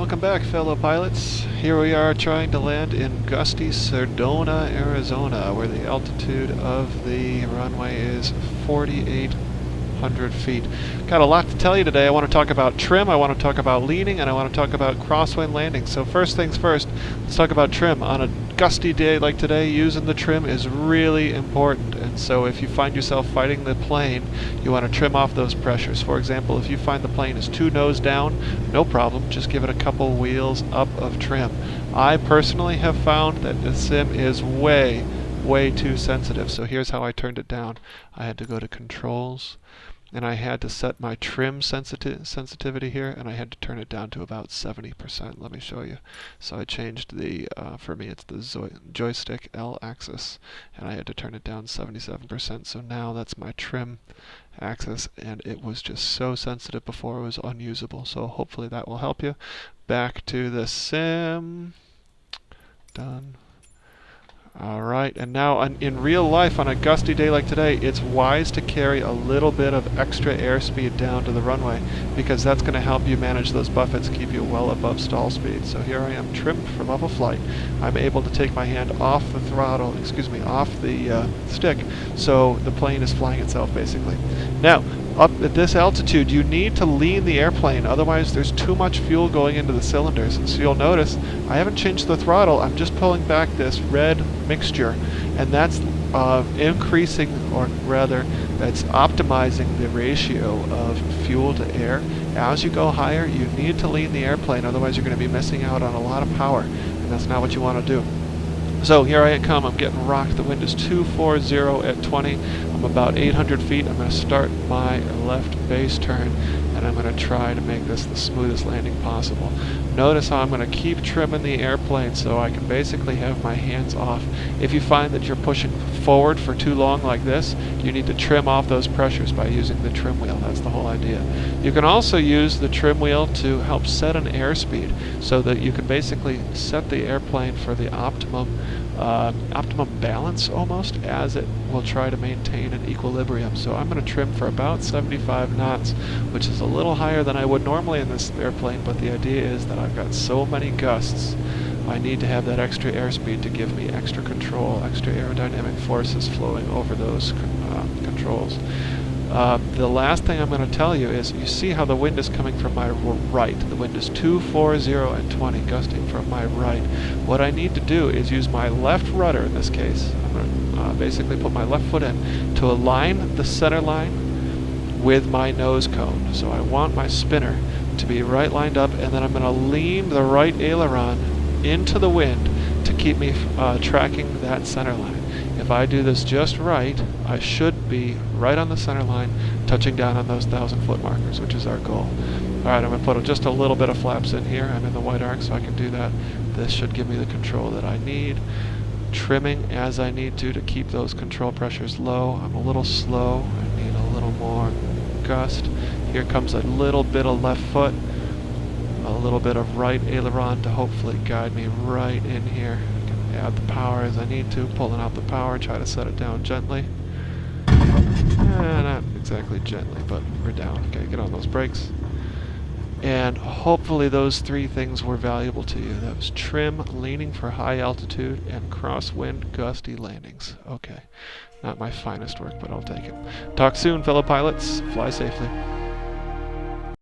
Welcome back, fellow pilots. Here we are trying to land in gusty Sedona, Arizona, where the altitude of the runway is 4,800 feet. Got a lot to tell you today. I want to talk about trim, I want to talk about leaning, and I want to talk about crosswind landing. So first things first, let's talk about trim. On a gusty day like today, using the trim is really important. And so if you find yourself fighting the plane, you want to trim off those pressures. For example, if you find the plane is too nose down, no problem, just give it a couple wheels up of trim. I personally have found that the sim is way too sensitive. So here's how I turned it down. I had to go to controls, and I had to set my trim sensitivity here, and I had to turn it down to about 70%. Let me show you. So I changed the, for me it's the joystick L axis, and I had to turn it down 77%. So now that's my trim axis, and it was just so sensitive before it was unusable. So hopefully that will help you. Back to the sim. Done. Alright, and now in real life on a gusty day like today, it's wise to carry a little bit of extra airspeed down to the runway, because that's going to help you manage those buffets, keep you well above stall speed. So here I am trimmed for level flight. I'm able to take my hand off the throttle, off the stick, so the plane is flying itself basically. Now, up at this altitude, you need to lean the airplane, otherwise there's too much fuel going into the cylinders. And so you'll notice I haven't changed the throttle, I'm just pulling back this red mixture, and that's increasing, or rather that's optimizing the ratio of fuel to air. As you go higher, you need to lean the airplane, otherwise you're going to be missing out on a lot of power, and that's not what you want to do. So here I come, I'm getting rocked. The wind is 240 at 20. I'm about 800 feet. I'm going to start my left base turn, and I'm going to try to make this the smoothest landing possible. Notice how I'm going to keep trimming the airplane so I can basically have my hands off. If you find that you're pushing forward for too long like this, you need to trim off those pressures by using the trim wheel. That's the whole idea. You can also use the trim wheel to help set an airspeed so that you can basically set the airplane for the optimum balance almost, as it will try to maintain an equilibrium. So I'm going to trim for about 75 knots, which is a little higher than I would normally in this airplane, but the idea is that I've got so many gusts, I need to have that extra airspeed to give me extra control, extra aerodynamic forces flowing over those controls. The last thing I'm going to tell you is, you see how the wind is coming from my right. The wind is 240 at 20, gusting from my right. What I need to do is use my left rudder in this case. I'm going to basically put my left foot in to align the center line with my nose cone. So I want my spinner to be right lined up, and then I'm going to lean the right aileron into the wind to keep me tracking that center line. If I do this just right, I should be right on the center line, touching down on those 1,000-foot markers, which is our goal. Alright, I'm going to put just a little bit of flaps in here. I'm in the white arc, so I can do that. This should give me the control that I need. Trimming as I need to keep those control pressures low. I'm a little slow. I need a little more gust. Here comes a little bit of left foot, a little bit of right aileron to hopefully guide me right in here. Add the power as I need to, pulling out the power, try to set it down gently. Not exactly gently, but we're down. Okay, get on those brakes. And hopefully those three things were valuable to you. That was trim, leaning for high altitude, and crosswind gusty landings. Okay, not my finest work, but I'll take it. Talk soon, fellow pilots. Fly safely.